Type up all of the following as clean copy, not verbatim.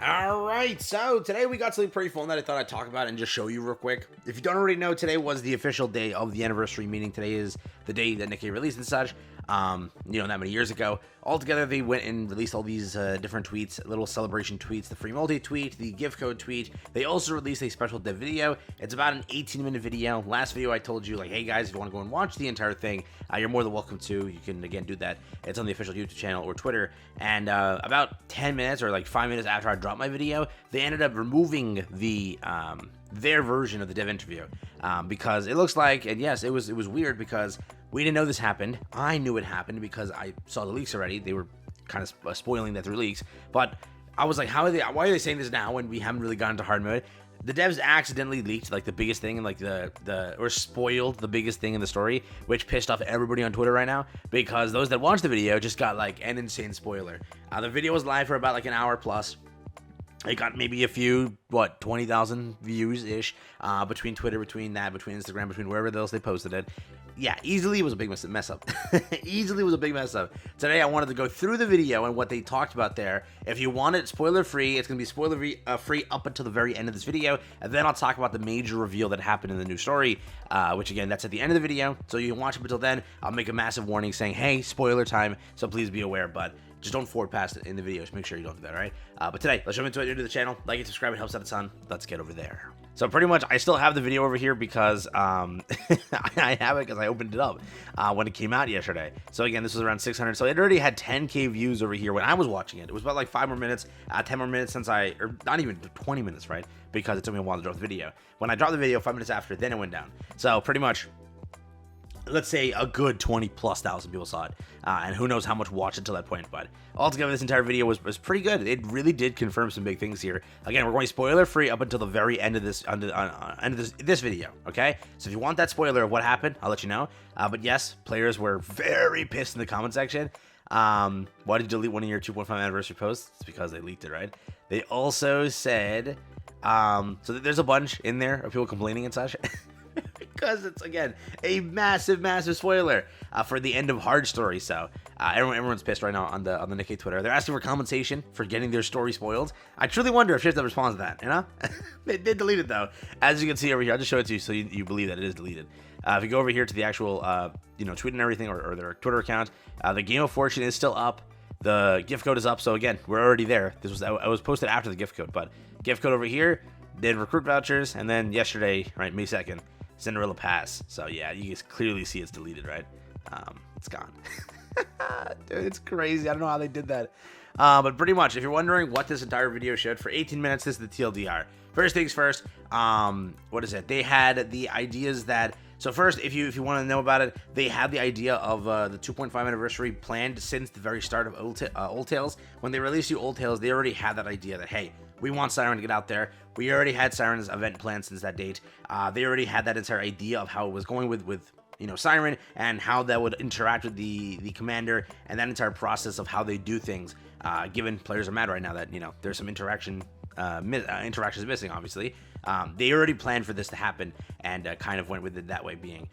All right, so today we got something pretty fun that I thought I'd talk about and just show you real quick. If you don't already know, today was the official day of the anniversary, meaning today is the day that Nikke released and such. That many years ago. Altogether, they went and released all these different tweets, little celebration tweets, the free multi tweet, the gift code tweet. They also released a special dev video. It's about an 18-minute video. Last video I told you, like, hey guys, if you want to go and watch the entire thing, you're more than welcome to. You can, again, do that. It's on the official YouTube channel or Twitter. And about 10 minutes or like 5 minutes after I dropped my video, they ended up removing the their version of the dev interview because it looks like, and yes, it was weird because we didn't know this happened. I knew it happened because I saw the leaks already. They were kind of spoiling that through leaks, but I was like, why are they saying this now when we haven't really gotten to hard mode? The devs accidentally leaked like the biggest thing and like or spoiled the biggest thing in the story, which pissed off everybody on Twitter right now because those that watched the video just got like an insane spoiler. The video was live for about like an hour plus. It got maybe a few, 20,000 views-ish between Twitter, between Instagram, between wherever else they posted it. Yeah, easily was a big mess up. Easily was a big mess up. Today, I wanted to go through the video and what they talked about there. If you want it spoiler-free, it's going to be spoiler-free up until the very end of this video. And then I'll talk about the major reveal that happened in the new story, which, again, that's at the end of the video. So you can watch it until then. I'll make a massive warning saying, hey, spoiler time, so please be aware. But just don't forward past it in the video. Just make sure you don't do that, all right? But today, let's jump into it. You're new to the channel. Like and subscribe. It helps out a ton. Let's get over there. So pretty much, I still have the video over here because I have it because I opened it up when it came out yesterday. So again, this was around 600. So it already had 10K views over here when I was watching it. It was about like 5 more minutes, 10 more minutes since or not even 20 minutes, right? Because it took me a while to drop the video. When I dropped the video 5 minutes after, then it went down. So pretty much, let's say a good 20,000+ people saw it, and who knows how much watched until that point. But altogether, this entire video was pretty good. It really did confirm some big things here. Again, we're going spoiler free up until the very end of this this video. Okay, so if you want that spoiler of what happened, I'll let you know. But yes, players were very pissed in the comment section. Why did you delete one of your 2.5 anniversary posts? It's because they leaked it, right? They also said so there's a bunch in there of people complaining and such. Because it's, again, a massive spoiler for the end of Hard Story. So everyone's pissed right now on the Nikke Twitter. They're asking for compensation for getting their story spoiled. I truly wonder if Shift responds to that, you know? They did delete it, though. As you can see over here, I'll just show it to you so you believe that it is deleted. If you go over here to the actual, tweet and everything, or their Twitter account, the Game of Fortune is still up. The gift code is up. So, again, we're already there. I was posted after the gift code, but gift code over here, did recruit vouchers, and then yesterday, right, May 2nd, Cinderella Pass. So yeah, you guys clearly see it's deleted, right? It's gone. Dude, it's crazy. I don't know how they did that. But pretty much, if you're wondering what this entire video showed, for 18 minutes, this is the TLDR. First things first, what is it? They had the ideas that... So first, if you want to know about it, they had the idea of the 2.5 anniversary planned since the very start of Old Tales. When they released you Old Tales, they already had that idea that, hey, we want Siren to get out there. We already had Siren's event planned since that date. They already had that entire idea of how it was going with Siren and how that would interact with the commander and that entire process of how they do things. Given players are mad right now that there's some interactions missing, obviously. They already planned for this to happen and kind of went with it that way, being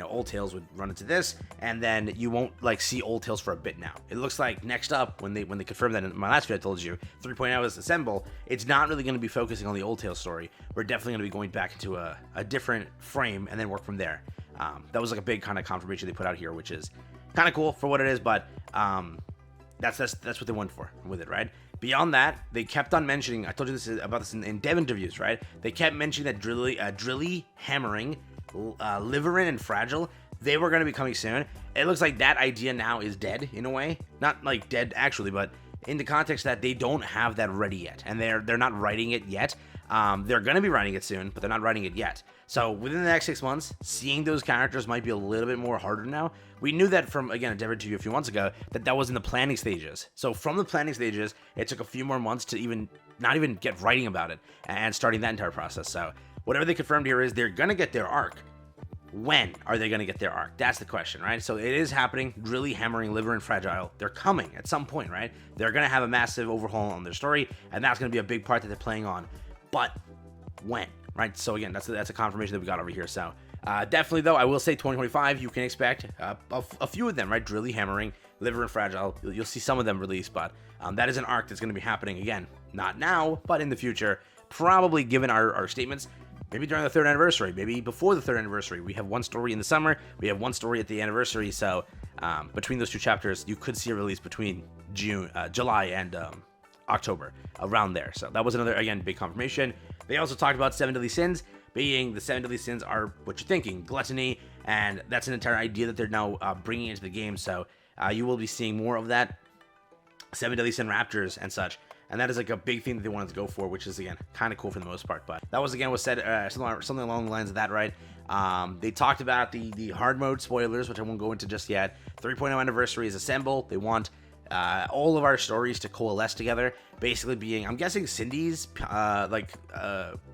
Old Tales would run into this, and then you won't see Old Tales for a bit now. It looks like next up, when they confirmed that in my last video I told you 3.0 is Assemble, it's not really going to be focusing on the Old Tales story. We're definitely going to be going back into a different frame and then work from there. That was like a big kind of confirmation they put out here, which is kind of cool for what it is, but that's what they went for with it, right? Beyond that, they kept on mentioning, I told you about this in dev interviews, right? They kept mentioning that Drilly, Hammering, Liverin, and Fragile, they were going to be coming soon. It looks like that idea now is dead, in a way. Not like dead, actually, but in the context that they don't have that ready yet, and they're not writing it yet. They're going to be writing it soon, but they're not writing it yet. So within the next 6 months, seeing those characters might be a little bit more harder now. We knew that from, again, a dev interview a few months ago, that was in the planning stages. So from the planning stages, it took a few more months to not even get writing about it and starting that entire process. So whatever they confirmed here is they're going to get their arc. When are they going to get their arc? That's the question, right? So it is happening. Drilly, Hammering, Liver, and Fragile, they're coming at some point, right? They're going to have a massive overhaul on their story, and that's going to be a big part that they're playing on. But when, right? So again, that's a confirmation that we got over here. So definitely, though, I will say 2025, you can expect a few of them, right? Drilly, Hammering, Liver and Fragile. You'll see some of them released, but that is an arc that's going to be happening again, not now, but in the future, probably given our statements. Maybe during the 3rd anniversary, maybe before the 3rd anniversary. We have one story in the summer, we have one story at the anniversary, so between those 2 chapters, you could see a release between July and October, around there. So that was another, again, big confirmation. They also talked about 7 deadly sins, being the 7 deadly sins are what you're thinking, gluttony, and that's an entire idea that they're now bringing into the game, so you will be seeing more of that, 7 deadly sin raptors and such. And that is like a big thing that they wanted to go for, which is, again, kind of cool for the most part. But that was, again, was said something along the lines of that, right? They talked about the hard mode spoilers, which I won't go into just yet. 3.0 anniversary is assembled. They want all of our stories to coalesce together, basically being, I'm guessing, Cindy's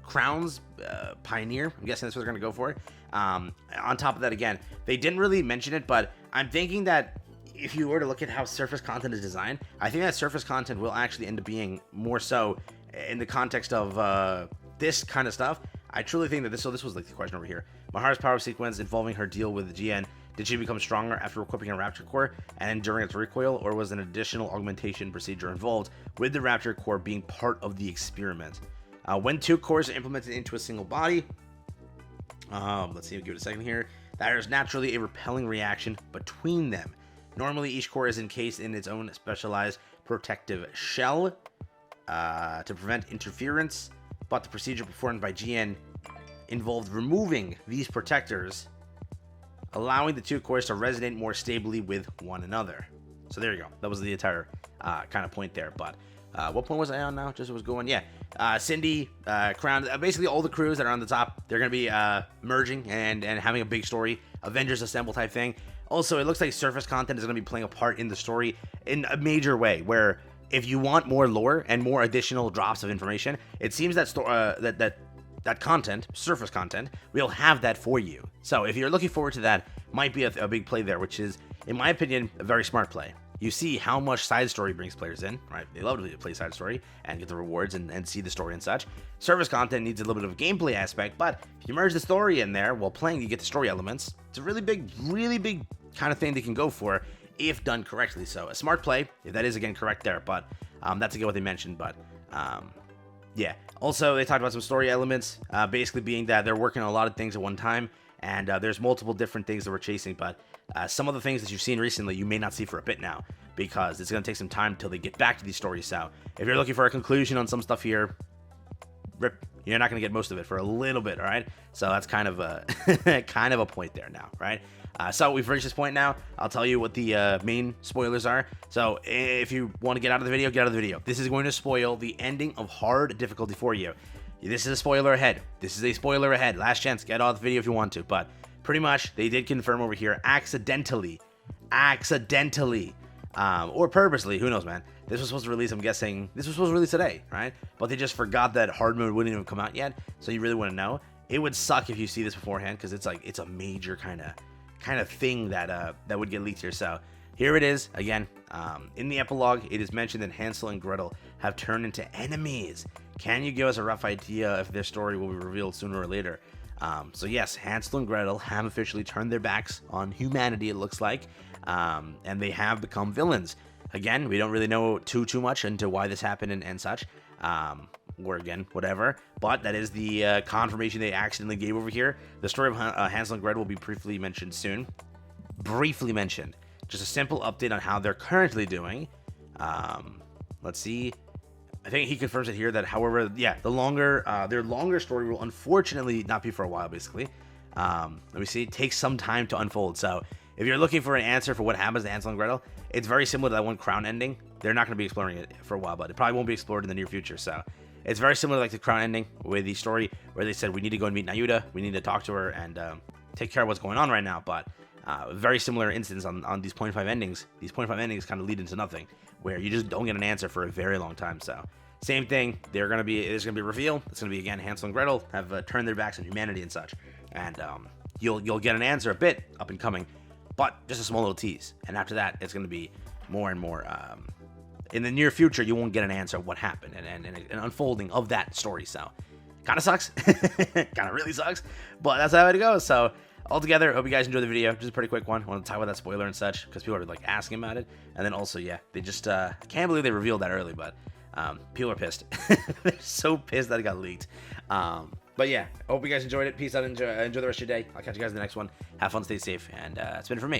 Crown's Pioneer. I'm guessing that's what they're going to go for. On top of that, again, they didn't really mention it, but I'm thinking that if you were to look at how surface content is designed, I think that surface content will actually end up being more so in the context of this kind of stuff. I truly think that this was like the question over here. Mahara's power sequence involving her deal with the GN. Did she become stronger after equipping a Raptor Core and enduring its recoil, or was an additional augmentation procedure involved with the Raptor Core being part of the experiment? When 2 cores are implemented into a single body, let's see, give it a second here, there is naturally a repelling reaction between them. Normally, each core is encased in its own specialized protective shell to prevent interference, but the procedure performed by GN involved removing these protectors, allowing the 2 cores to resonate more stably with one another. So there you go. That was the entire kind of point there. But what point was I on now? Just was going, yeah. Cindy, Crown, basically all the crews that are on the top, they're going to be merging and having a big story, Avengers Assemble type thing. Also, it looks like surface content is going to be playing a part in the story in a major way, where if you want more lore and more additional drops of information, it seems that that content, surface content, we'll have that for you. So if you're looking forward to that, might be a big play there, which is, in my opinion, a very smart play. You see how much side story brings players in, right? They love to play side story and get the rewards and see the story and such. Surface content needs a little bit of a gameplay aspect, but if you merge the story in there while playing, you get the story elements. It's a really big kind of thing they can go for if done correctly. So a smart play, if that is, again, correct there, but that's again what they mentioned. But yeah, also they talked about some story elements, basically being that they're working on a lot of things at one time, and there's multiple different things that we're chasing, but some of the things that you've seen recently you may not see for a bit now, because it's going to take some time until they get back to these stories. So if you're looking for a conclusion on some stuff here, rip, you're not going to get most of it for a little bit, all right? So that's kind of a kind of a point there now, right? So we've reached this point now. I'll tell you what the main spoilers are. So if you want to get out of the video, get out of the video. This is going to spoil the ending of hard difficulty for you. This is a spoiler ahead. This is a spoiler ahead. Last chance, get out of the video if you want to. But pretty much, they did confirm over here, accidentally, or purposely, who knows, man. This was supposed to release, I'm guessing, this was supposed to release today, right? But they just forgot that hard mode wouldn't even come out yet. So you really want to know. It would suck if you see this beforehand, because it's like, it's a major kind of thing that would get leaked here. So here it is again. In the epilogue, it is mentioned that Hansel and Gretel have turned into enemies. Can you give us a rough idea if their story will be revealed sooner or later? So yes, Hansel and Gretel have officially turned their backs on humanity, it looks like, and they have become villains. Again, we don't really know too much into why this happened and such, or again, whatever, but that is the confirmation they accidentally gave over here. The story of Hansel and Gretel will be briefly mentioned soon. Briefly mentioned. Just a simple update on how they're currently doing. Let's see. I think he confirms it here that, however, yeah, their longer story will unfortunately not be for a while, basically. Let me see. It takes some time to unfold. So if you're looking for an answer for what happens to Hansel and Gretel, it's very similar to that one Crown ending. They're not going to be exploring it for a while, but it probably won't be explored in the near future. So it's very similar to like the Crown ending with the story where they said we need to go and meet Nayuda, we need to talk to her and take care of what's going on right now. But very similar instance on these 0.5 endings. These 0.5 endings kind of lead into nothing, where you just don't get an answer for a very long time. So same thing. There's gonna be a reveal. It's gonna be again Hansel and Gretel have turned their backs on humanity and such, and you'll get an answer a bit up and coming, but just a small little tease. And after that, it's gonna be more and more. In the near future, you won't get an answer of what happened and an unfolding of that story. So kind of sucks. Kind of really sucks, but that's how it goes. So altogether, hope you guys enjoyed the video. Just a pretty quick one. I want to talk about that spoiler and such because people are like asking about it. And then also, yeah, they just can't believe they revealed that early, but people are pissed. They're so pissed that it got leaked. But yeah, I hope you guys enjoyed it. Peace out. Enjoy the rest of your day. I'll catch you guys in the next one. Have fun, stay safe, and it's been for me.